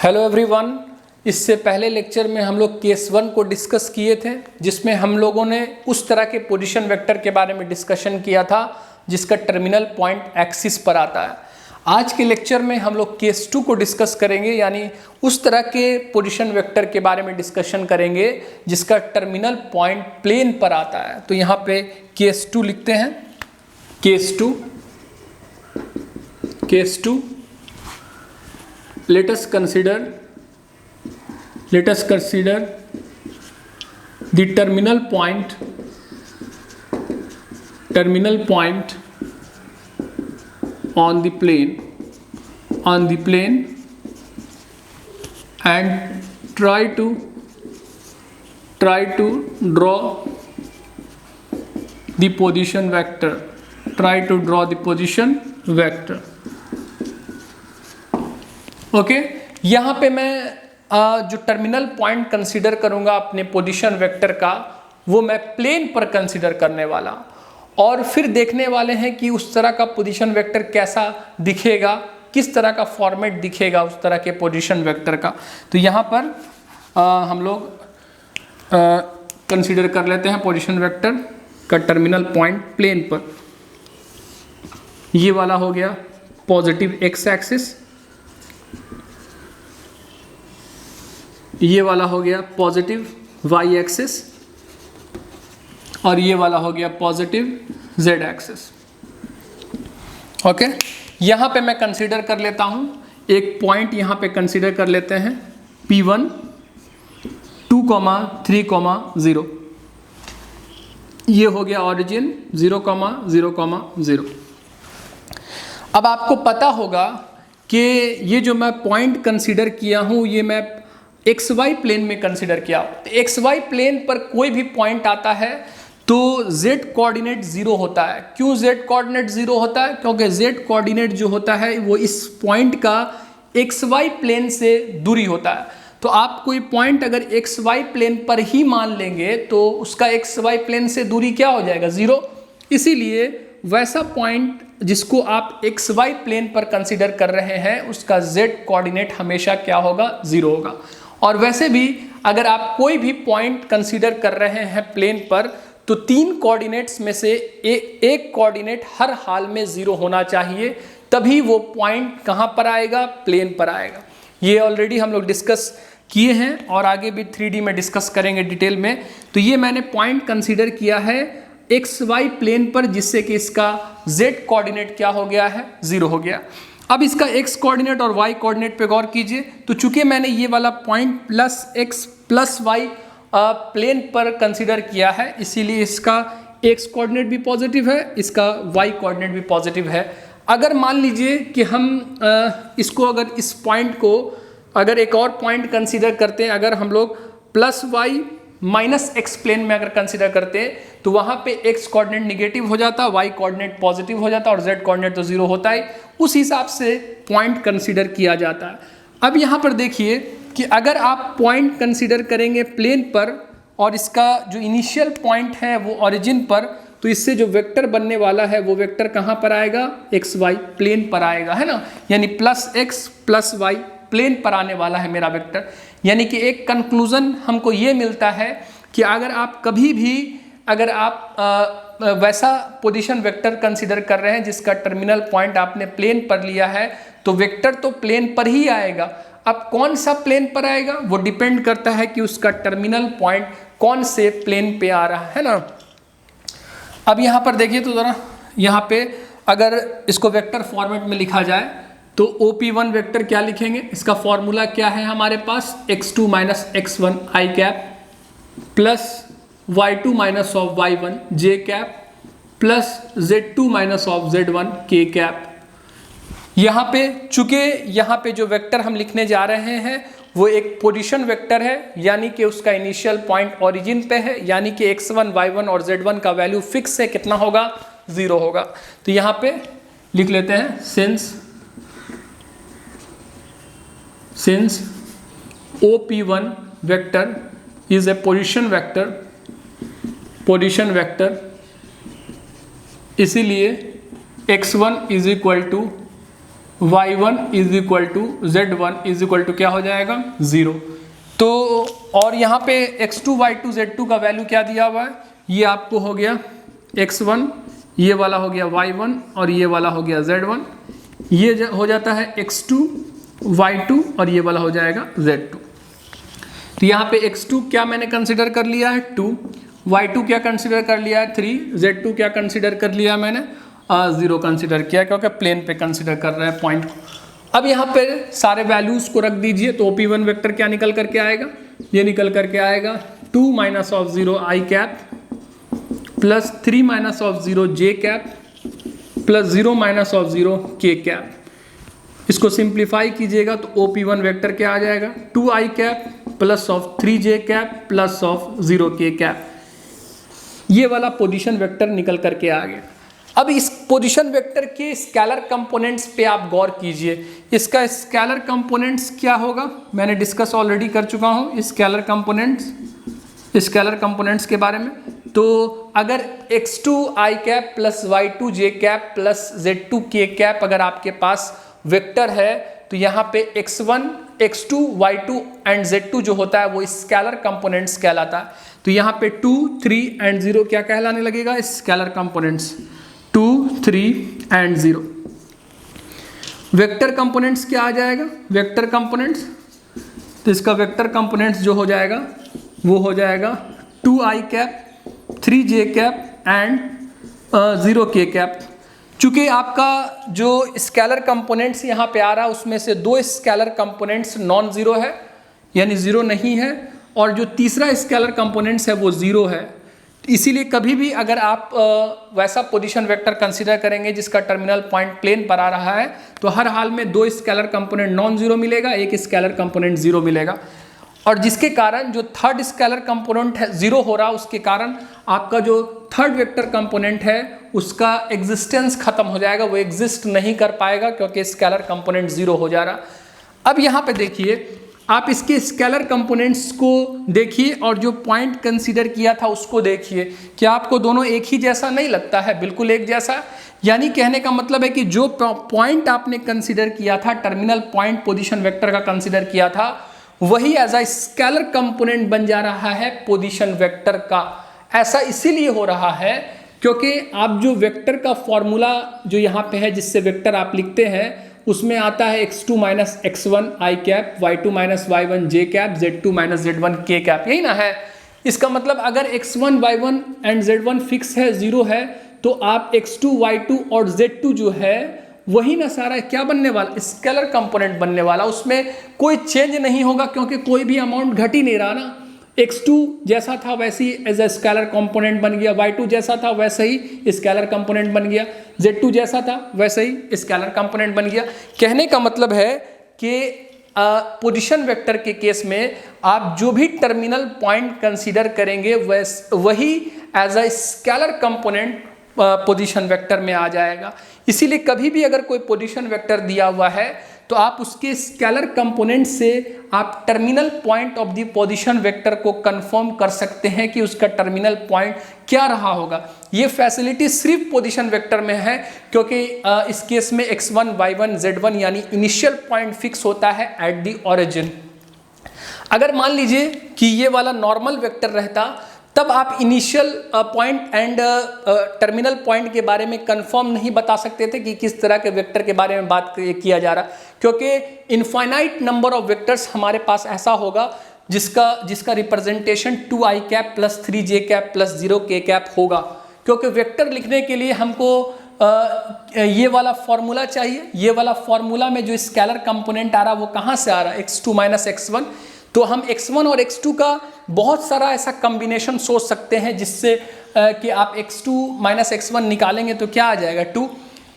Hello everyone. इससे पहले lecture में हम लोग केस 1 को डिस्कस किए थे, जिसमें हम लोगों ने उस तरह के पोजीशन वेक्टर के बारे में डिस्कशन किया था जिसका टर्मिनल पॉइंट एक्सिस पर आता है। आज के लेक्चर में हम लोग केस 2 को डिस्कस करेंगे, यानी उस तरह के पोजीशन वेक्टर के बारे में डिस्कशन करेंगे जिसका टर्मिनल पॉइंट प्लेन पर आता है। तो यहाँ पे केस 2 लिखते हैं। Case 2 let us consider the terminal point on the plane and try to draw the position vector। Okay, यहाँ पे मैं जो टर्मिनल पॉइंट कंसीडर करूंगा अपने पोजीशन वेक्टर का, वो मैं प्लेन पर कंसीडर करने वाला, और फिर देखने वाले हैं कि उस तरह का पोजीशन वेक्टर कैसा दिखेगा, किस तरह का फॉर्मेट दिखेगा उस तरह के पोजीशन वेक्टर का। तो यहाँ पर हम लोग कंसीडर कर लेते हैं पोजीशन वेक्टर का टर्मिनल पॉइंट प्लेन पर। ये वाला हो गया पॉजिटिव एक्स एक्सिस, ये वाला हो गया पॉजिटिव वाई एक्सिस, और ये वाला हो गया पॉजिटिव जेड एक्सिस। ओके, यहाँ पे मैं कंसीडर कर लेता हूँ एक पॉइंट, यहाँ पे कंसीडर कर लेते हैं P1 2,3,0। ये हो गया ओरिजिन 0,0,0। अब आपको पता होगा कि ये जो मैं पॉइंट कंसीडर किया हूँ, ये मैं एक्स वाई प्लेन में कंसीडर किया। तो एक्स वाई प्लेन पर कोई भी पॉइंट आता है तो z कोऑर्डिनेट 0 होता है। क्यों z कोऑर्डिनेट 0 होता है? क्योंकि z कोऑर्डिनेट जो होता है वो इस पॉइंट का एक्स वाई प्लेन से दूरी होता है। तो आप कोई पॉइंट अगर एक्स वाई प्लेन पर ही मान लेंगे तो उसका एक्स वाई प्लेन से दूरी क्या हो जाएगा? 0। इसीलिए वैसा पॉइंट जिसको आप एक्स वाई प्लेन पर कंसीडर कर रहे हैं उसका z कोऑर्डिनेट हमेशा क्या होगा? 0 होगा। और वैसे भी अगर आप कोई भी पॉइंट कंसीडर कर रहे हैं प्लेन पर, तो 3 कोऑर्डिनेट्स में से एक कोऑर्डिनेट हर हाल में 0 होना चाहिए, तभी वो पॉइंट कहाँ पर आएगा? प्लेन पर आएगा। ये ऑलरेडी हम लोग डिस्कस किए हैं और आगे भी 3D में डिस्कस करेंगे डिटेल में। तो ये मैंने पॉइंट कंसीडर किया है एक्स वाई प्लेन पर, जिससे कि इसका z कोऑर्डिनेट क्या हो गया है? 0 हो गया। अब इसका x कोऑर्डिनेट और y कोऑर्डिनेट पे गौर कीजिए। तो चूंकि मैंने ये वाला point plus x plus Y plane पर कंसीडर किया है, इसीलिए इसका x कोऑर्डिनेट भी पॉजिटिव है, इसका y कोऑर्डिनेट भी पॉजिटिव है। अगर मान लीजिए कि हम इसको, अगर इस पॉइंट को अगर एक और पॉइंट कंसीडर करते हैं, अगर हम लोग plus Y minus X plane में अगर कंसीडर करते हैं, तो वहाँ पे x कोऑर्डिनेट निगेटिव हो जाता, y कोऑर्डिनेट पॉजिटिव हो जाता और z कोऑर्डिनेट तो 0 होता है। उस हिसाब से पॉइंट कंसीडर किया जाता है। अब यहाँ पर देखिए कि अगर आप पॉइंट कंसीडर करेंगे प्लेन पर और इसका जो इनिशियल पॉइंट है वो ओरिजिन पर, तो इससे जो वेक्टर बनने वाला है वो वेक्टर कहाँ पर आएगा? एक्स वाई प्लेन पर आएगा, है ना। यानी plus X plus Y plane पर आने वाला है मेरा वेक्टर। यानी कि एक कंक्लूजन हमको ये मिलता है कि अगर आप कभी भी अगर आप वैसा पोजीशन वेक्टर कंसीडर कर रहे हैं जिसका टर्मिनल पॉइंट आपने प्लेन पर लिया है, तो वेक्टर तो प्लेन पर ही आएगा। अब कौन सा प्लेन पर आएगा वो डिपेंड करता है कि उसका टर्मिनल पॉइंट कौन से प्लेन पे आ रहा है ना। अब यहाँ पर देखिए तो ज़रा, यहाँ पे अगर इसको वेक्टर फॉर्मेट में लिखा जाए तो OP1 वेक्टर क्या लिखेंगे? इसका फॉर्मूला क्या है हमारे पास? x2 minus x1 i cap plus y2 minus of y1 j cap plus z2 minus of z1 k cap. यहाँ पे चूंकि यहाँ पे जो वेक्टर हम लिखने जा रहे हैं वो एक पोजीशन वेक्टर है, यानी कि उसका इनिशियल पॉइंट ओरिजिन पे है, यानी कि x1 y1 और z1 का वैल्यू फिक्स है, कितना होगा? 0 होगा। तो यहाँ पे लिख लेते हैं since OP1 vector is a position vector, इसीलिए x1 is equal to y1 is equal to z1 is equal to क्या हो जाएगा 0। तो और यहाँ पे x2 y2 z2 का वैल्यू क्या दिया हुआ है, ये आपको हो गया x1, ये वाला हो गया y1 और ये वाला हो गया z1, ये हो जाता है x2 y2 और ये वाला हो जाएगा z2। तो यहाँ पे x2 क्या मैंने कंसिडर कर लिया है 2, y2 क्या कंसिडर कर लिया है 3, z2 क्या कंसिडर कर लिया है मैंने 0 कंसिडर किया, क्योंकि प्लेन पे कंसिडर कर रहे हैं पॉइंट को। अब यहाँ पे सारे वैल्यूज को रख दीजिए, तो OP1 वेक्टर क्या निकल करके आएगा, ये निकल करके आएगा 2 minus of 0 i cap plus 3 minus of 0 j cap plus 0 minus of 0 k cap. इसको सिंप्लीफाई कीजिएगा तो OP1 वेक्टर क्या आ जाएगा 2i cap plus of 3j cap plus of 0k cap. ये वाला पोजीशन वेक्टर निकल करके आ गया। अब इस पोजीशन वेक्टर के स्केलर कंपोनेंट्स पे आप गौर कीजिए। इसका स्केलर कंपोनेंट्स क्या होगा, मैंने डिस्कस ऑलरेडी कर चुका हूँ स्केलर कंपोनेंट्स के बारे में। तो अगर x2 i cap plus y2 j cap plus z2 k cap अगर आपके पास वेक्टर है, तो यहाँ पे x1 x2 y2 and z2 जो होता है वो स्केलर कंपोनेंट्स कहलाता है। तो यहाँ पे 2 3 एंड 0 क्या कहलाने लगेगा, scalar components 2 3 and 0। Vector components क्या आ जाएगा, वेक्टर कंपोनेंट्स, तो इसका वेक्टर कंपोनेंट्स जो हो जाएगा वो हो जाएगा 2i cap 3j cap and 0k cap. चूंकि आपका जो स्केलर कंपोनेंट्स यहाँ पे आ रहा है उसमें से 2 स्केलर कंपोनेंट्स नॉन जीरो है, यानी जीरो नहीं है, और जो तीसरा स्केलर कंपोनेंट्स है वो जीरो है। इसीलिए कभी भी अगर आप वैसा पोजीशन वेक्टर कंसीडर करेंगे जिसका टर्मिनल पॉइंट प्लेन पर आ रहा है, तो हर हाल में 2 स्केलर कंपोनेंट नॉन जीरो मिलेगा, एक स्केलर कंपोनेंट जीरो मिलेगा। और जिसके कारण जो थर्ड स्केलर कंपोनेंट है जीरो हो रहा, उसके कारण आपका जो थर्ड वेक्टर कंपोनेंट है उसका एग्जिस्टेंस खत्म हो जाएगा, वो एग्जिस्ट नहीं कर पाएगा क्योंकि स्केलर कंपोनेंट जीरो हो जा रहा। अब यहाँ पे देखिए, आप इसके स्केलर कंपोनेंट्स को देखिए और जो पॉइंट कंसीडर किया था उसको देखिए, क्या आपको दोनों एक ही जैसा नहीं लगता है, बिल्कुल एक जैसा। यानी कहने का मतलब है कि जो पॉइंट आपने कंसीडर किया था, टर्मिनल पॉइंट पोजीशन वेक्टर का कंसीडर किया था, वही एज अ स्केलर कंपोनेंट बन जा रहा है पोजीशन वेक्टर का। ऐसा इसीलिए हो रहा है क्योंकि आप जो वेक्टर का फॉर्मूला जो यहाँ पे है जिससे वेक्टर आप लिखते हैं उसमें आता है x2 minus x1 i cap, y2 minus y1 j cap, z2 minus z1 k cap, यही ना है। इसका मतलब अगर x1 y1 and z1 fix है, जीरो है, तो आप x2 y2 और z2 जो है वही ना सारा क्या बनने वाला, स्केलर कंपोनेंट बनने वाला, उसमें कोई चेंज नहीं होगा क्योंकि कोई भी अमाउंट घट ही नहीं रहा ना। x2 जैसा था वैसे ही एज ए स्केलर कंपोनेंट बन गया, y2 जैसा था वैसे ही स्केलर कंपोनेंट बन गया, z2 जैसा था वैसे ही स्केलर कंपोनेंट बन गया। कहने का मतलब है कि पोजीशन वेक्टर के केस में आप जो भी टर्मिनल पॉइंट कंसीडर करेंगे वही as a scalar component position vector में आ जाएगा। इसीलिए कभी भी अगर कोई पोजीशन वेक्टर दिया हुआ है तो आप उसके स्केलर कंपोनेंट से आप terminal point of the position vector को कंफर्म कर सकते हैं कि उसका टर्मिनल पॉइंट क्या रहा होगा। ये फैसिलिटी सिर्फ पोजीशन वेक्टर में है क्योंकि इस केस में x1 y1 z1 यानी इनिशियल पॉइंट फिक्स होता है एट द ओरिजिन। अगर मान लीजिए कि ये वाला नॉर्मल वेक्टर रहता तब आप initial point and terminal point के बारे में कंफर्म नहीं बता सकते थे कि किस तरह के वेक्टर के बारे में बात किया जा रहा, क्योंकि इनफाइनाइट नंबर ऑफ वेक्टर्स हमारे पास ऐसा होगा जिसका representation 2i cap plus 3j cap plus 0k cap होगा। क्योंकि वेक्टर लिखने के लिए हमको ये वाला फॉर्मूला चाहिए। ये वाला फॉर्मूला में जो स्केलर कंपोनेंट आ रहा वो कहाँ से आ रहा है, x2 माइनस x1। तो हम x1 और x2 का बहुत सारा ऐसा कॉम्बिनेशन सोच सकते हैं जिससे कि आप x2 माइनस x1 निकालेंगे तो क्या आ जाएगा 2।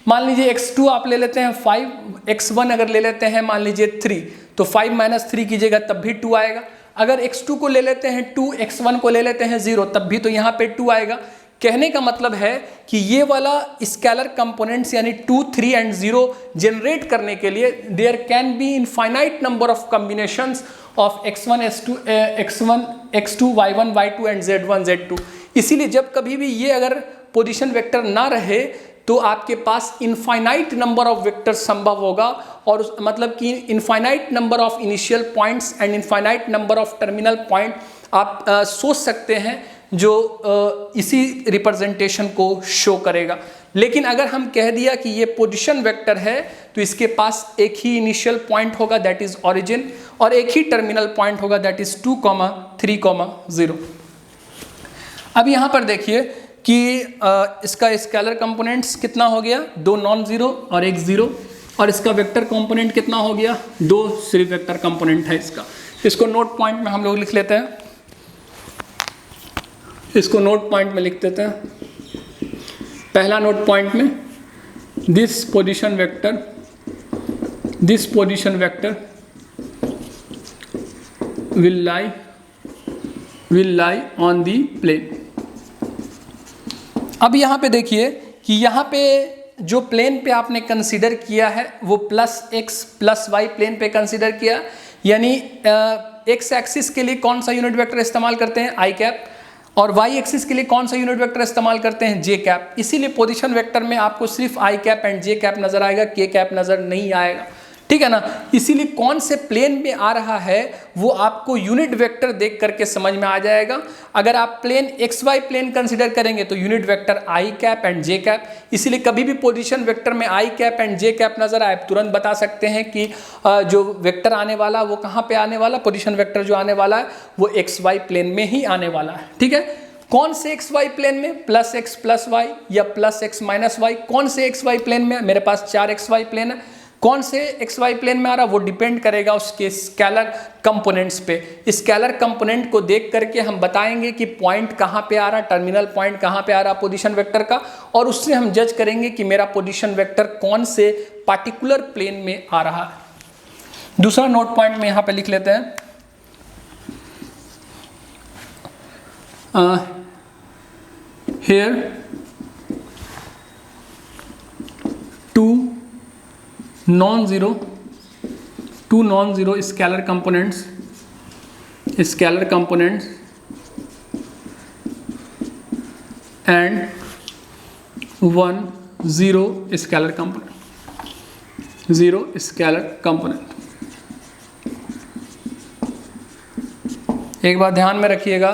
मान लीजिए x2 आप ले लेते हैं 5, x1 अगर ले लेते हैं मान लीजिए 3, तो 5 माइनस 3 कीजिएगा तब भी 2 आएगा। अगर x2 को ले लेते हैं 2, x1 को ले लेते हैं 0, तब भी तो यहाँ पे 2 आएगा। कहने का मतलब है कि ये वाला स्केलर कंपोनेंट्स यानी 2, 3 एंड 0 जनरेट करने के लिए there can be infinite number of combinations of x1 x2 y1 y2 and z1 z2। इसीलिए जब कभी भी ये अगर पोजीशन वेक्टर ना रहे तो आपके पास इनफाइनाइट नंबर ऑफ वेक्टर संभव होगा, और मतलब कि infinite number of initial points and infinite number of terminal point आप सोच सकते हैं जो इसी रिप्रेजेंटेशन को शो करेगा। लेकिन अगर हम कह दिया कि ये पोजीशन वेक्टर है तो इसके पास एक ही इनिशियल पॉइंट होगा दैट इज ओरिजिन, और एक ही टर्मिनल पॉइंट होगा दैट इज 2, 3, 0। अब यहाँ पर देखिए कि इसका स्केलर कंपोनेंट्स कितना हो गया, 2 नॉन जीरो और 1 जीरो, और इसका वेक्टर कंपोनेंट कितना हो गया, 2 सिर्फ वेक्टर कंपोनेंट है इसका। इसको नोट पॉइंट में हम लोग लिख लेते हैं, इसको नोट पॉइंट में लिख देते हैं। पहला नोट पॉइंट में this position vector will lie on the plane. अब यहाँ पे देखिए कि यहाँ पे जो प्लेन पे आपने कंसीडर किया है वो +x+y प्लेन पे कंसीडर किया, यानी x एक्सिस के लिए कौन सा यूनिट वेक्टर इस्तेमाल करते हैं, i कैप, और y एक्सिस के लिए कौन सा यूनिट वेक्टर इस्तेमाल करते हैं, j कैप। इसीलिए पोजीशन वेक्टर में आपको सिर्फ i cap and j cap नजर आएगा, k कैप नजर नहीं आएगा, ठीक है ना। इसीलिए कौन से प्लेन में आ रहा है वो आपको यूनिट वेक्टर देख करके समझ में आ जाएगा। अगर आप प्लेन XY प्लेन कंसीडर करेंगे तो unit vector i cap and j cap, इसीलिए कभी भी पोजीशन वेक्टर में i cap and j cap नजर आए तुरंत बता सकते हैं कि जो वेक्टर आने वाला वो कहाँ पे आने वाला, पोजीशन वेक्टर जो आने वाला है वो XY प्लेन में ही आने वाला है, ठीक है। कौन से XY प्लेन में, +x+y या +x-y, कौन से XY प्लेन में, मेरे पास 4 XY प्लेन है, कौन से XY प्लेन में आ रहा वो डिपेंड करेगा उसके स्केलर कंपोनेंट्स पे। स्केलर कंपोनेंट को देख करके हम बताएंगे कि पॉइंट कहाँ पे आ रहा, टर्मिनल पॉइंट कहाँ पे आ रहा पोजीशन वेक्टर का, और उससे हम जज करेंगे कि मेरा पोजीशन वेक्टर कौन से पार्टिकुलर प्लेन में आ रहा है। दूसरा नोट पॉइंट में यहाँ पे लिख लेते हैं, here 2 non-zero scalar components and 1 zero scalar component। एक बात ध्यान में रखिएगा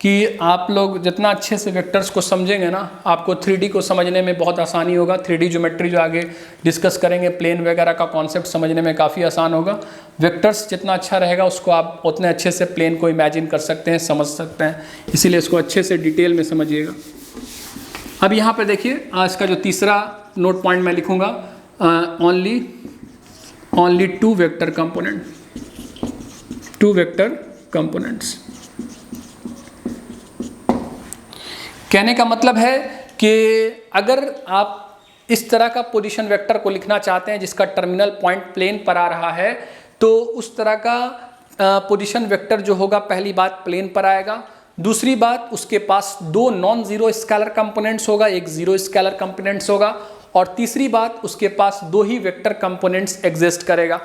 कि आप लोग जितना अच्छे से वेक्टर्स को समझेंगे ना, आपको 3D को समझने में बहुत आसानी होगा। 3D ज्योमेट्री जो आगे डिस्कस करेंगे, प्लेन वगैरह का कॉन्सेप्ट समझने में काफ़ी आसान होगा। वेक्टर्स जितना अच्छा रहेगा उसको आप उतने अच्छे से प्लेन को इमेजिन कर सकते हैं, समझ सकते हैं, इसीलिए इसको अच्छे से डिटेल में समझिएगा। अब यहाँ पर देखिए इसका जो तीसरा नोट पॉइंट मैं लिखूँगा, ओनली 2 वेक्टर कंपोनेंट्स। कहने का मतलब है कि अगर आप इस तरह का पोजीशन वेक्टर को लिखना चाहते हैं जिसका टर्मिनल पॉइंट प्लेन पर आ रहा है, तो उस तरह का पोजीशन वेक्टर जो होगा, पहली बात प्लेन पर आएगा, दूसरी बात उसके पास 2 नॉन जीरो स्केलर कंपोनेंट्स होगा, 1 जीरो स्केलर कंपोनेंट्स होगा, और तीसरी बात उसके पास 2 ही वेक्टर कंपोनेंट्स एग्जिस्ट करेगा।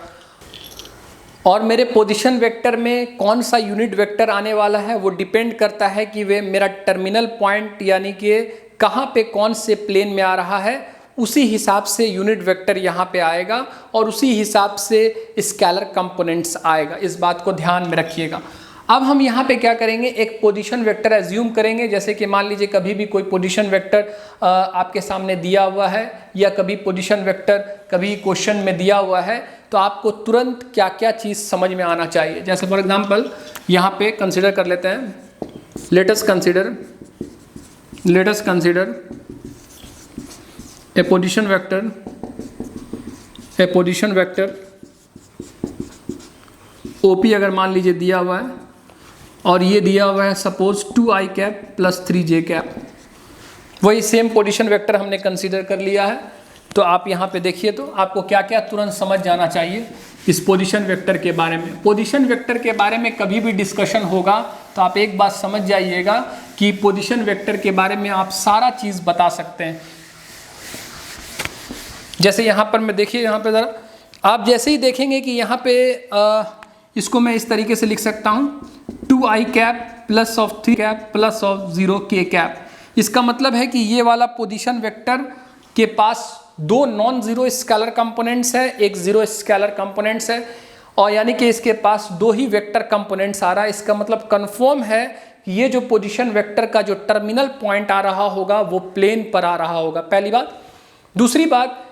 और मेरे पोजीशन वेक्टर में कौन सा यूनिट वेक्टर आने वाला है वो डिपेंड करता है कि वे मेरा टर्मिनल पॉइंट यानी कि कहाँ पे कौन से प्लेन में आ रहा है, उसी हिसाब से यूनिट वेक्टर यहाँ पे आएगा और उसी हिसाब से स्केलर कंपोनेंट्स आएगा। इस बात को ध्यान में रखिएगा। अब हम यहाँ पे क्या करेंगे, एक पोजीशन वेक्टर एज्यूम करेंगे। जैसे कि मान लीजिए कभी भी कोई पोजीशन वेक्टर आपके सामने दिया हुआ है, या कभी पोजीशन वेक्टर कभी क्वेश्चन में दिया हुआ है, तो आपको तुरंत क्या क्या चीज़ समझ में आना चाहिए। जैसे फॉर एग्जांपल यहाँ पे कंसिडर कर लेते हैं, let us consider a position vector OP अगर मान लीजिए दिया हुआ है, और ये दिया हुआ है suppose 2i cap + 3j cap. वही सेम पोजीशन वेक्टर हमने कंसीडर कर लिया है। तो आप यहाँ पे देखिए तो आपको क्या क्या तुरंत समझ जाना चाहिए इस पोजीशन वेक्टर के बारे में। पोजीशन वेक्टर के बारे में कभी भी डिस्कशन होगा तो आप एक बात समझ जाइएगा कि पोजीशन वेक्टर के बारे में आप सारा चीज़ बता सकते हैं। जैसे यहाँ पर मैं देखिए, यहाँ पे ज़रा आप जैसे ही देखेंगे कि यहाँ पे इसको मैं इस तरीके से लिख सकता हूँ 2i cap +3 cap +0 k cap. इसका मतलब है कि ये वाला पोजीशन वेक्टर के पास दो नॉन जीरो स्केलर कंपोनेंट्स है, एक जीरो स्केलर कंपोनेंट्स है, और यानी कि इसके पास दो ही वेक्टर कंपोनेंट्स आ रहा है। इसका मतलब कंफर्म है कि ये जो पोजीशन वेक्टर का जो टर्मिनल पॉइंट आ रहा होगा वो प्लेन पर आ रहा होगा, पहली बात। दूसरी बात,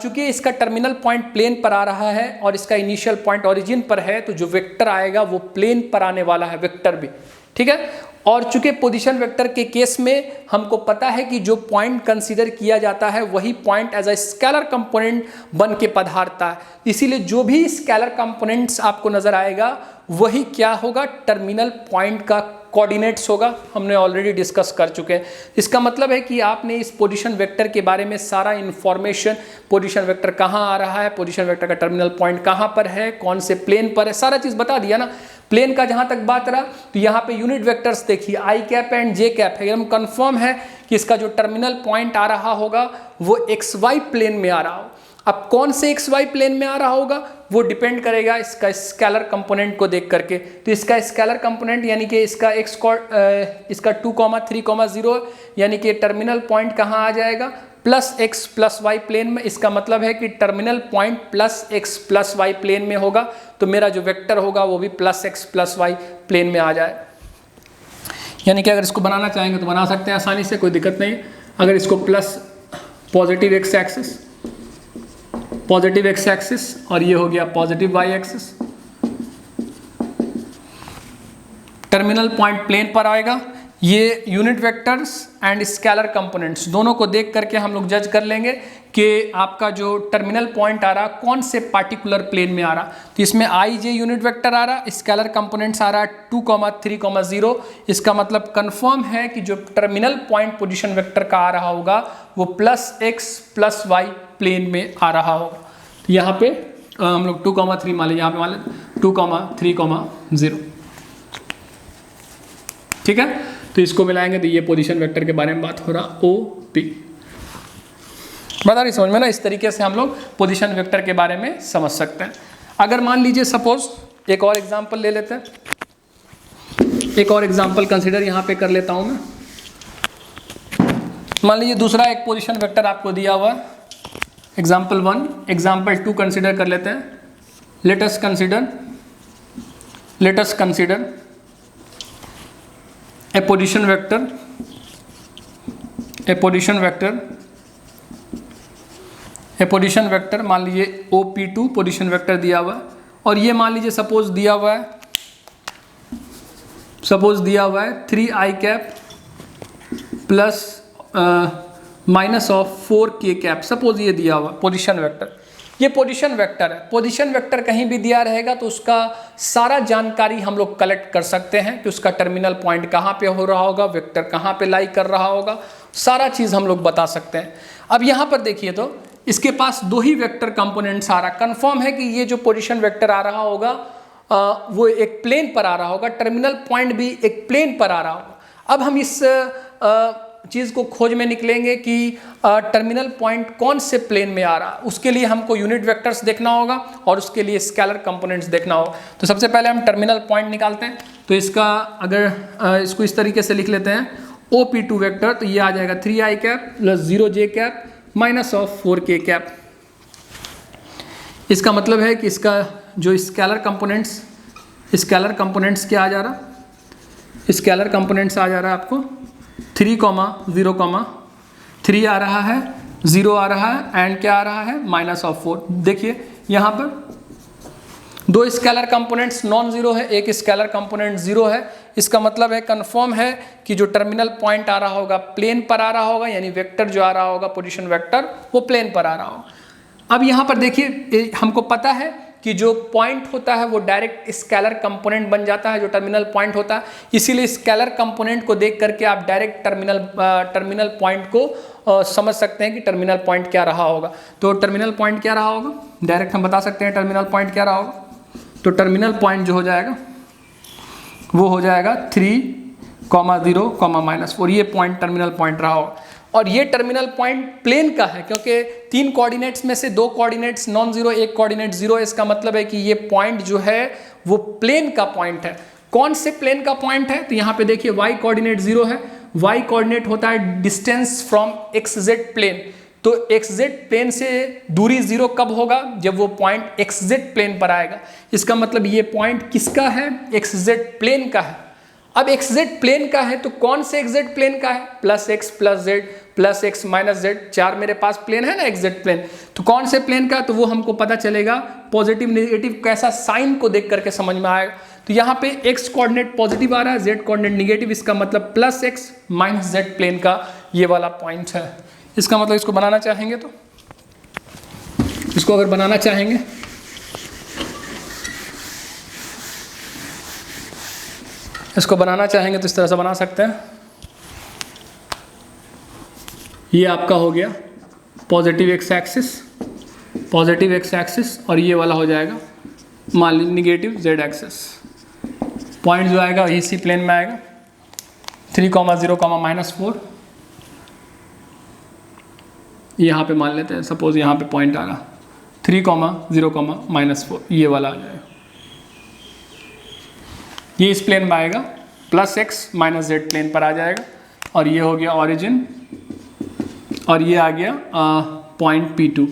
चूंकि इसका टर्मिनल पॉइंट प्लेन पर आ रहा है और इसका इनिशियल पॉइंट ओरिजिन पर है, तो जो वेक्टर आएगा वो प्लेन पर आने वाला है, वेक्टर भी, ठीक है। और चूंकि पोजीशन वेक्टर के केस में हमको पता है कि जो पॉइंट कंसीडर किया जाता है वही point as a scalar component बन के पधारता है, इसीलिए जो भी स्केलर कंपोनेंट्स आपको नजर आएगा वही क्या होगा, टर्मिनल पॉइंट का कोऑर्डिनेट्स होगा। हमने ऑलरेडी डिस्कस कर चुके हैं। इसका मतलब है कि आपने इस पोजीशन वेक्टर के बारे में सारा इंफॉर्मेशन, पोजीशन वेक्टर कहाँ आ रहा है, पोजीशन वेक्टर का टर्मिनल पॉइंट कहाँ पर है, कौन से प्लेन पर है, सारा चीज़ बता दिया ना। प्लेन का जहाँ तक बात रहा तो यहाँ पे यूनिट वेक्टर्स देखिए, आई कैप एंड जे कैप है, एकदम कंफर्म है कि इसका जो टर्मिनल पॉइंट आ रहा होगा वो एक्स वाई प्लेन में आ रहा हो। अब कौन से एक्स वाई प्लेन में आ रहा होगा वो डिपेंड करेगा इसका स्केलर कंपोनेंट को देख करके। तो इसका स्केलर कंपोनेंट यानी कि इसका इसका 2,3,0 यानी कि टर्मिनल पॉइंट कहाँ आ जाएगा, plus X plus Y plane में। इसका मतलब है कि terminal point plus X plus Y plane में होगा, तो मेरा जो वेक्टर होगा वो भी plus X plus Y plane में आ जाए। यानी कि अगर इसको बनाना चाहेंगे तो बना सकते हैं आसानी से, कोई दिक्कत नहीं। अगर इसको प्लस पॉजिटिव एक्स एक्सिस और ये हो गया positive Y axis, terminal point plane पर आएगा। ये unit vectors and scalar components दोनों को देख करके हम लोग जज कर लेंगे कि आपका जो टर्मिनल पॉइंट आ रहा कौन से पार्टिकुलर प्लेन में आ रहा। तो इसमें आई जे यूनिट वेक्टर आ रहा, स्केलर कंपोनेंट्स आ रहा 2,3,0। इसका मतलब कंफर्म है कि जो टर्मिनल पॉइंट पोजीशन वेक्टर का आ रहा होगा वो plus X plus Y plane में आ रहा होगा। तो यहाँ पे हम लोग 2,3 मान लें, यहाँ पे मान लें 2,3,0, ठीक है। तो इसको मिलाएंगे तो ये पोजीशन वेक्टर के बारे में बात हो रहा, ओ पी। बता रही समझ में ना, इस तरीके से हम लोग पोजीशन वेक्टर के बारे में समझ सकते हैं। अगर मान लीजिए सपोज एक और एग्जांपल ले लेते हैं, एक और एग्जांपल कंसीडर यहाँ पे कर लेता हूँ मैं। मान लीजिए दूसरा एक पोजीशन वेक्टर आपको दिया हुआ है, एग्जाम्पल 1, एग्जाम्पल 2 कंसीडर कर लेते हैं। Let us consider a position vector मान लीजिए OP2 पोजीशन वेक्टर दिया हुआ है, और ये मान लीजिए सपोज दिया हुआ है 3i cap plus minus of 4k cap, suppose ये दिया हुआ पोजीशन वेक्टर। ये पोजीशन वेक्टर है। पोजीशन वेक्टर कहीं भी दिया रहेगा तो उसका सारा जानकारी हम लोग कलेक्ट कर सकते हैं कि उसका टर्मिनल पॉइंट कहाँ पे हो रहा होगा, वेक्टर कहाँ पे लाई कर रहा होगा, सारा चीज़ हम लोग बता सकते हैं। अब यहाँ पर देखिए तो इसके पास दो ही वेक्टर कंपोनेंट्स आ रहा, कंफर्म है कि ये जो पोजीशन वेक्टर आ रहा होगा वो एक प्लेन पर आ रहा होगा, टर्मिनल पॉइंट भी एक प्लेन पर आ रहा होगा। अब हम इस चीज़ को खोज में निकलेंगे कि टर्मिनल पॉइंट कौन से प्लेन में आ रहा, उसके लिए हमको यूनिट वेक्टर्स देखना होगा और उसके लिए स्केलर कंपोनेंट्स देखना होगा। तो सबसे पहले हम टर्मिनल पॉइंट निकालते हैं। तो इसका अगर इसको इस तरीके से लिख लेते हैं OP2 वेक्टर, तो ये आ जाएगा 3i cap plus 0j cap minus of 4k cap. इसका मतलब है कि इसका जो स्केलर कंपोनेंट्स क्या आ जा रहा, स्केलर कंपोनेंट्स आ जा रहा है आपको 3,0,3 आ रहा है, 0 आ रहा है एंड क्या आ रहा है माइनस ऑफ 4। देखिए यहाँ पर दो स्केलर कंपोनेंट्स नॉन जीरो है, एक स्केलर कंपोनेंट 0 है। इसका मतलब है कंफर्म है कि जो टर्मिनल पॉइंट आ रहा होगा प्लेन पर आ रहा होगा, यानी वेक्टर जो आ रहा होगा पोजीशन वेक्टर वो प्लेन पर आ रहा होगा। अब यहाँ पर देखिए हमको पता है कि जो पॉइंट होता है वो डायरेक्ट स्केलर कंपोनेंट बन जाता है जो टर्मिनल पॉइंट होता है, इसीलिए स्केलर कंपोनेंट को देख करके आप डायरेक्ट टर्मिनल पॉइंट को समझ सकते हैं कि टर्मिनल पॉइंट क्या रहा होगा। तो टर्मिनल पॉइंट क्या रहा होगा, डायरेक्ट हम बता सकते हैं टर्मिनल पॉइंट क्या रहा होगा। तो टर्मिनल पॉइंट जो हो जाएगा वो हो जाएगा 3,0,-4, ये पॉइंट टर्मिनल पॉइंट रहा होगा। और ये टर्मिनल पॉइंट प्लेन का है क्योंकि 3 कोऑर्डिनेट्स में से 2 कोऑर्डिनेट्स नॉन जीरो, 1 कोऑर्डिनेट 0 है। इसका मतलब है कि ये पॉइंट जो है वो प्लेन का पॉइंट है। कौन से प्लेन का पॉइंट है, तो यहाँ पे देखिए y कोऑर्डिनेट 0 है। y कोऑर्डिनेट होता है डिस्टेंस फ्रॉम xz प्लेन। तो एक्स जेड प्लेन से दूरी 0 कब होगा? जब वो पॉइंट एक्स जेड प्लेन पर आएगा। इसका मतलब ये पॉइंट किसका है? एक्स जेड प्लेन का है। अब एक्स जेड प्लेन का है तो कौन से एक्स जेड प्लेन का है? Plus X plus Z plus X minus Z, 4 मेरे पास प्लेन है ना एक्स जेड प्लेन। तो कौन से प्लेन का? तो वो हमको पता चलेगा पॉजिटिव नेगेटिव कैसा साइन को देख करके समझ में आएगा। तो यहाँ पे एक्स कोऑर्डिनेट पॉजिटिव आ रहा है, जेड कोऑर्डिनेट निगेटिव, इसका मतलब plus X minus Z plane का ये वाला पॉइंट है। इसका मतलब इसको बनाना चाहेंगे तो इसको अगर बनाना चाहेंगे तो इस तरह से बना सकते हैं। ये आपका हो गया पॉजिटिव एक्स एक्सिस और ये वाला हो जाएगा मान लीजिए निगेटिव जेड एक्सिस। पॉइंट जो आएगा इसी प्लेन में आएगा 3,0,-4। यहाँ पे मान लेते हैं, सपोज यहाँ पे पॉइंट आ रहा 3,0,-4, ये वाला आ जाएगा। ये इस प्लेन में आएगा, plus X minus Z plane पर आ जाएगा और ये हो गया ओरिजिन और ये आ गया पॉइंट P2।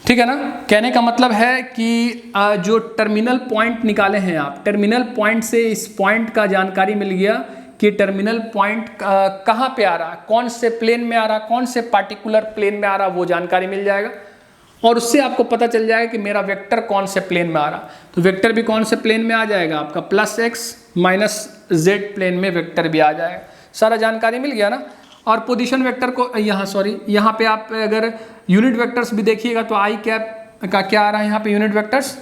ठीक है ना? कहने का मतलब है कि जो टर्मिनल पॉइंट निकाले हैं आप, टर्मिनल पॉइंट से इस पॉइंट का जानकारी मिल गया कि टर्मिनल पॉइंट कहाँ पे आ रहा है, कौन से प्लेन में आ रहा, कौन से पार्टिकुलर प्लेन में आ रहा, वो जानकारी मिल जाएगा और उससे आपको पता चल जाएगा कि मेरा वेक्टर कौन से प्लेन में आ रहा। तो वेक्टर भी कौन से प्लेन में आ जाएगा? आपका plus X minus Z plane में वेक्टर भी आ जाएगा। सारा जानकारी मिल गया ना। और पोजीशन वेक्टर को यहाँ पे आप अगर यूनिट वेक्टर्स भी देखिएगा तो आई कैप का क्या आ रहा है यहाँ पे? Unit vectors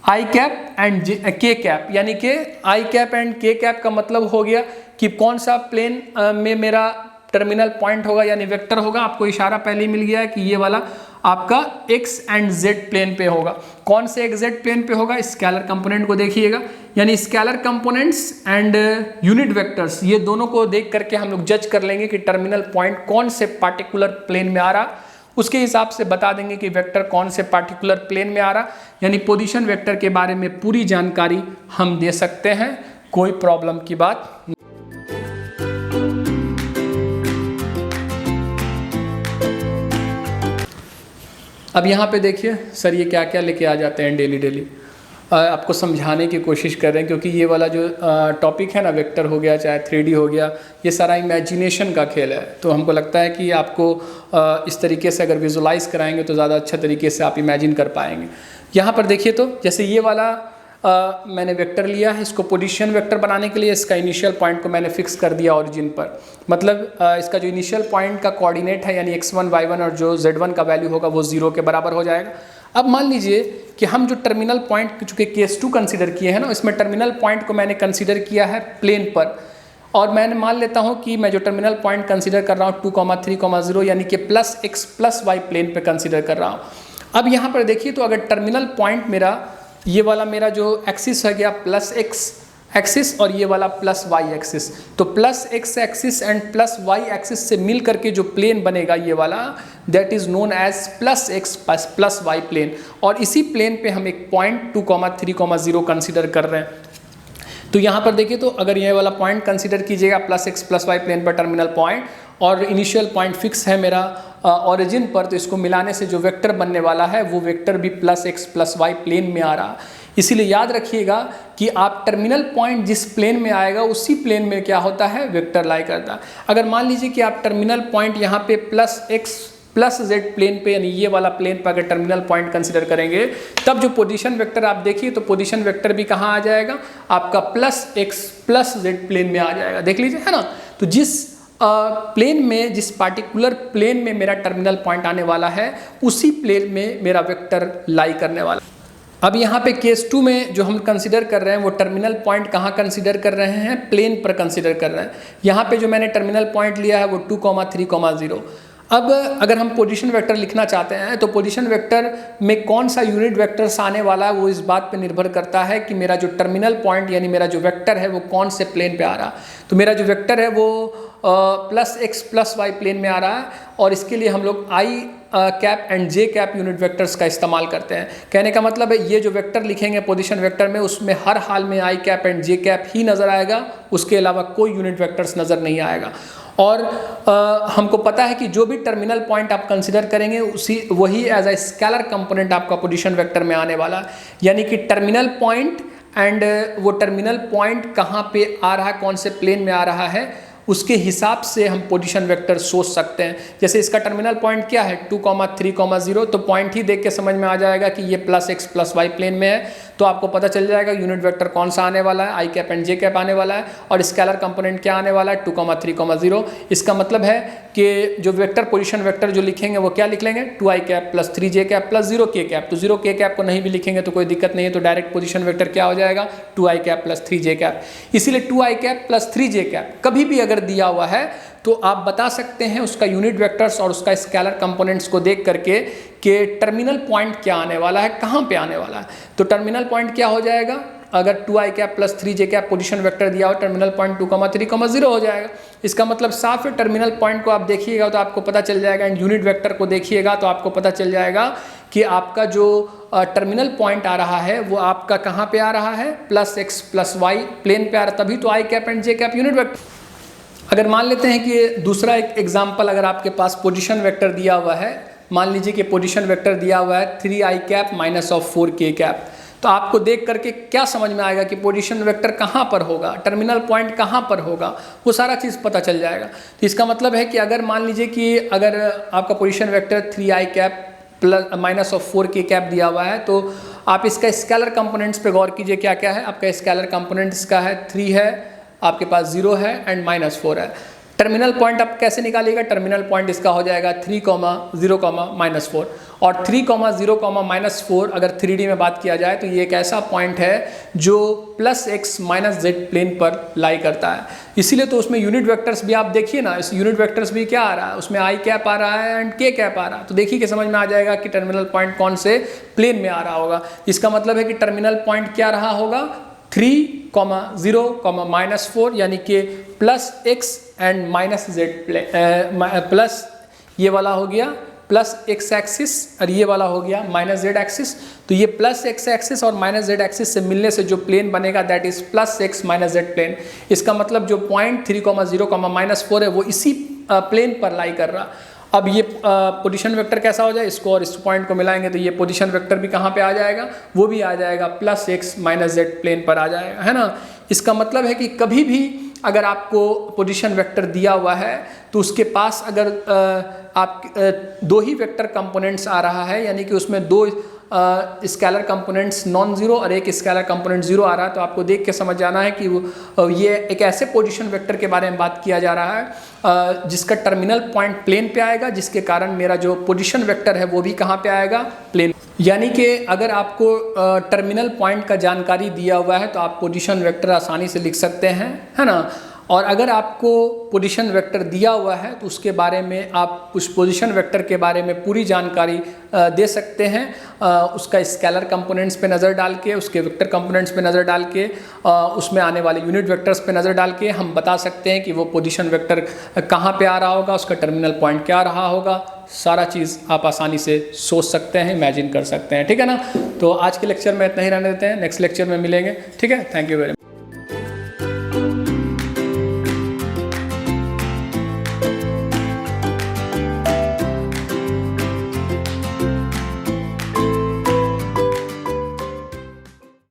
I cap and के कैप, यानी कि आई कैप एंड के कैप का मतलब हो गया कि कौन सा प्लेन में मेरा टर्मिनल पॉइंट होगा यानी वेक्टर होगा। आपको इशारा पहले ही मिल गया है कि ये वाला आपका एक्स एंड जेड प्लेन पे होगा। कौन से एक्स जेड प्लेन पे होगा? स्केलर कंपोनेंट को देखिएगा, यानी scalar components and unit vectors, ये दोनों को देख करके हम लोग जज कर लेंगे कि टर्मिनल पॉइंट कौन से पार्टिकुलर प्लेन में आ रहा। उसके हिसाब से बता देंगे कि वेक्टर कौन से पार्टिकुलर प्लेन में आ रहा, यानी पोजीशन वेक्टर के बारे में पूरी जानकारी हम दे सकते हैं, कोई प्रॉब्लम की बात नहीं। अब यहाँ पे देखिए सर ये क्या क्या लेके आ जाते हैं डेली आपको समझाने की कोशिश कर रहे हैं, क्योंकि ये वाला जो टॉपिक है ना, वेक्टर हो गया चाहे 3D हो गया, ये सारा इमेजिनेशन का खेल है। तो हमको लगता है कि आपको इस तरीके से अगर विजुलाइज कराएंगे तो ज़्यादा अच्छा तरीके से आप इमेजिन कर पाएंगे। यहाँ पर देखिए तो जैसे ये वाला मैंने वेक्टर लिया है, इसको पोजीशन वेक्टर बनाने के लिए इसका इनिशियल पॉइंट को मैंने फिक्स कर दिया ओरिजिन पर। मतलब इसका जो इनिशियल पॉइंट का कोऑर्डिनेट है यानी x1 y1 और जो z1 का वैल्यू होगा वो 0 के बराबर हो जाएगा। अब मान लीजिए कि हम जो टर्मिनल पॉइंट चूँकि केस 2 कंसिडर किए हैं ना, इसमें टर्मिनल पॉइंट को मैंने कंसिडर किया है प्लेन पर, और मैंने मान लेता हूँ कि मैं जो टर्मिनल पॉइंट कंसिडर कर रहा हूँ 2,3,0 यानी कि plus X plus Y plane पे कंसिडर कर रहा हूँ। अब यहाँ पर देखिए तो अगर टर्मिनल पॉइंट मेरा ये वाला मेरा जो एक्सिस है गया प्लस एक्स एक्सिस और ये वाला प्लस वाई एक्सिस, तो plus X axis and plus Y axis से मिल करके जो प्लेन बनेगा ये वाला, that is known as plus X plus Y plane. और इसी प्लेन पे हम एक पॉइंट 2,3,0 कंसिडर कर रहे हैं। तो यहाँ पर देखिए तो अगर ये वाला पॉइंट कंसिडर कीजिएगा plus X plus Y plane पर टर्मिनल पॉइंट, और इनिशियल पॉइंट फिक्स है मेरा ओरिजिन पर, तो इसको मिलाने से जो वेक्टर बनने वाला है वो वेक्टर भी plus X plus Y plane में आ रहा। इसीलिए याद रखिएगा कि आप टर्मिनल पॉइंट जिस प्लेन में आएगा उसी प्लेन में क्या होता है, वेक्टर लाई करता है। अगर मान लीजिए कि आप टर्मिनल पॉइंट यहाँ पे plus X plus Z plane पे यानी ये वाला प्लेन पर अगर टर्मिनल पॉइंट कंसिडर करेंगे, तब जो पोजीशन वेक्टर आप देखिए तो पोजीशन वेक्टर भी कहाँ आ जाएगा, आपका plus X plus Z plane में आ जाएगा। देख लीजिए है ना। तो जिस प्लेन में, जिस पार्टिकुलर प्लेन में मेरा टर्मिनल पॉइंट आने वाला है उसी प्लेन में मेरा वेक्टर लाई करने वाला। अब यहाँ पे केस 2 में जो हम कंसिडर कर रहे हैं वो टर्मिनल पॉइंट कहाँ कंसिडर कर रहे हैं, प्लेन पर कंसिडर कर रहे हैं। यहाँ पे जो मैंने टर्मिनल पॉइंट लिया है वो 2,3,0। अब अगर हम पोजीशन वेक्टर लिखना चाहते हैं तो पोजीशन वेक्टर में कौन सा यूनिट वेक्टर्स आने वाला है वो इस बात पे निर्भर करता है कि मेरा जो टर्मिनल पॉइंट यानी मेरा जो वेक्टर है वो कौन से प्लेन पे आ रहा। तो मेरा जो वेक्टर है वो plus X plus Y plane में आ रहा है, और इसके लिए हम लोग I cap and J cap unit vectors का इस्तेमाल करते हैं। कहने का मतलब है ये जो वेक्टर लिखेंगे पोजीशन वेक्टर में उसमें हर हाल में आई कैप एंड जे कैप ही नज़र आएगा, उसके अलावा कोई यूनिट वेक्टर्स नज़र नहीं आएगा। और हमको पता है कि जो भी टर्मिनल पॉइंट आप कंसिडर करेंगे वही एज अ स्केलर कंपोनेंट आपका पोजीशन वेक्टर में आने वाला है। यानी कि टर्मिनल पॉइंट एंड वो टर्मिनल पॉइंट कहाँ पे आ रहा है, कौन से प्लेन में आ रहा है, उसके हिसाब से हम पोजीशन वेक्टर सोच सकते हैं। जैसे इसका टर्मिनल पॉइंट क्या है 2, 3, 0, तो पॉइंट ही देख के समझ में आ जाएगा कि ये +x+y प्लेन में है, तो आपको पता चल जाएगा यूनिट वेक्टर कौन सा आने वाला है, i cap and j cap आने वाला है, और स्केलर कंपोनेंट क्या आने वाला है 2, 3, 0। इसका मतलब है कि जो वेक्टर पोजीशन वेक्टर जो लिखेंगे वो क्या लिख लेंगे 2i cap + 3j cap + 0k cap. तो 0k कैप को नहीं भी लिखेंगे तो कोई दिक्कत नहीं है, तो डायरेक्ट पोजीशन वेक्टर क्या हो जाएगा 2i कैप + 3j कैप। इसीलिए 2i कैप + 3j कैप कभी भी अगर दिया हुआ है तो आप बता सकते हैं उसका यूनिट वेक्टर्स और उसका स्केलर कंपोनेंट्स को देख करके कि टर्मिनल पॉइंट क्या आने वाला है, कहाँ पे आने वाला है। तो टर्मिनल पॉइंट क्या हो जाएगा, अगर 2i cap + 3j cap position vector दिया हो, टर्मिनल पॉइंट 2, 3, 0 हो जाएगा। इसका मतलब साफ है, टर्मिनल पॉइंट को आप देखिएगा तो आपको पता चल जाएगा, एंड यूनिट वेक्टर को देखिएगा तो आपको पता चल जाएगा कि आपका जो टर्मिनल पॉइंट आ रहा है वो आपका कहाँ पे आ रहा है +x+y प्लेन पे आ रहा है, तभी तो i cap and j cap unit vector. अगर मान लेते हैं कि दूसरा एक एग्जाम्पल, अगर आपके पास पोजीशन वेक्टर दिया हुआ है, मान लीजिए कि पोजीशन वेक्टर दिया हुआ है 3i कैप -4k कैप, तो आपको देख करके क्या समझ में आएगा कि पोजीशन वेक्टर कहाँ पर होगा, टर्मिनल पॉइंट कहाँ पर होगा, वो सारा चीज़ पता चल जाएगा। तो इसका मतलब है कि अगर मान लीजिए कि अगर आपका position vector 3i cap -4k cap दिया हुआ है, तो आप इसका स्केलर कंपोनेंट्स पे गौर कीजिए क्या क्या है। आपका स्केलर कंपोनेंट्स का है 3 है, आपके पास 0 है एंड -4 है। टर्मिनल पॉइंट आप कैसे निकालिएगा, टर्मिनल पॉइंट इसका हो जाएगा 3, 0, -4, और 3, 0, -4 अगर 3D में बात किया जाए तो ये एक ऐसा पॉइंट है जो +x -z प्लेन पर लाई करता है। इसीलिए तो उसमें यूनिट वेक्टर्स भी आप देखिए ना, इस यूनिट वेक्टर्स भी क्या आ रहा है, उसमें i कैप आ रहा है एंड k कैप आ रहा है। तो देखिए कि समझ में आ जाएगा कि टर्मिनल पॉइंट कौन से प्लेन में आ रहा होगा। इसका मतलब है कि टर्मिनल पॉइंट क्या रहा होगा 3, 0, -4, यानी कि +x एंड -z प्लस ये वाला हो गया +x एक्सिस और ये वाला हो गया -z एक्सिस। तो ये +x एक्सिस और -z एक्सिस से मिलने से जो प्लेन बनेगा that is +x -z plane. इसका मतलब जो पॉइंट 3, 0, -4 है वो इसी प्लेन पर लाई कर रहा। अब ये पोजीशन वेक्टर कैसा हो जाए, इसको और इस पॉइंट को मिलाएंगे तो ये पोजीशन वेक्टर भी कहाँ पे आ जाएगा, वो भी आ जाएगा +x -z प्लेन पर आ जाएगा, है ना। इसका मतलब है कि कभी भी अगर आपको पोजीशन वेक्टर दिया हुआ है तो उसके पास अगर आप 2 ही वेक्टर कंपोनेंट्स आ रहा है, यानी कि उसमें 2 स्केलर कंपोनेंट्स नॉन जीरो और एक स्केलर कंपोनेंट 0 आ रहा है, तो आपको देख के समझ जाना है कि ये एक ऐसे पोजीशन वेक्टर के बारे में बात किया जा रहा है जिसका टर्मिनल पॉइंट प्लेन पे आएगा, जिसके कारण मेरा जो पोजीशन वेक्टर है वो भी कहाँ पे आएगा, प्लेन। यानी कि अगर आपको टर्मिनल पॉइंट का जानकारी दिया हुआ है तो आप पोजीशन वेक्टर आसानी से लिख सकते हैं, है ना। और अगर आपको पोजीशन वेक्टर दिया हुआ है तो उसके बारे में आप उस पोजीशन वेक्टर के बारे में पूरी जानकारी दे सकते हैं, उसका स्केलर कंपोनेंट्स पे नज़र डाल के, उसके वेक्टर कंपोनेंट्स पे नज़र डाल के, उसमें आने वाले यूनिट वेक्टर्स पे नज़र डाल के हम बता सकते हैं कि वो पोजीशन वेक्टर कहाँ पे आ रहा होगा, उसका टर्मिनल पॉइंट क्या रहा होगा। सारा चीज़ आप आसानी से सोच सकते हैं, इमेजिन कर सकते हैं, ठीक है ना। तो आज के लेक्चर में इतना ही रहने देते हैं, नेक्स्ट लेक्चर में मिलेंगे, ठीक है। Thank you very much.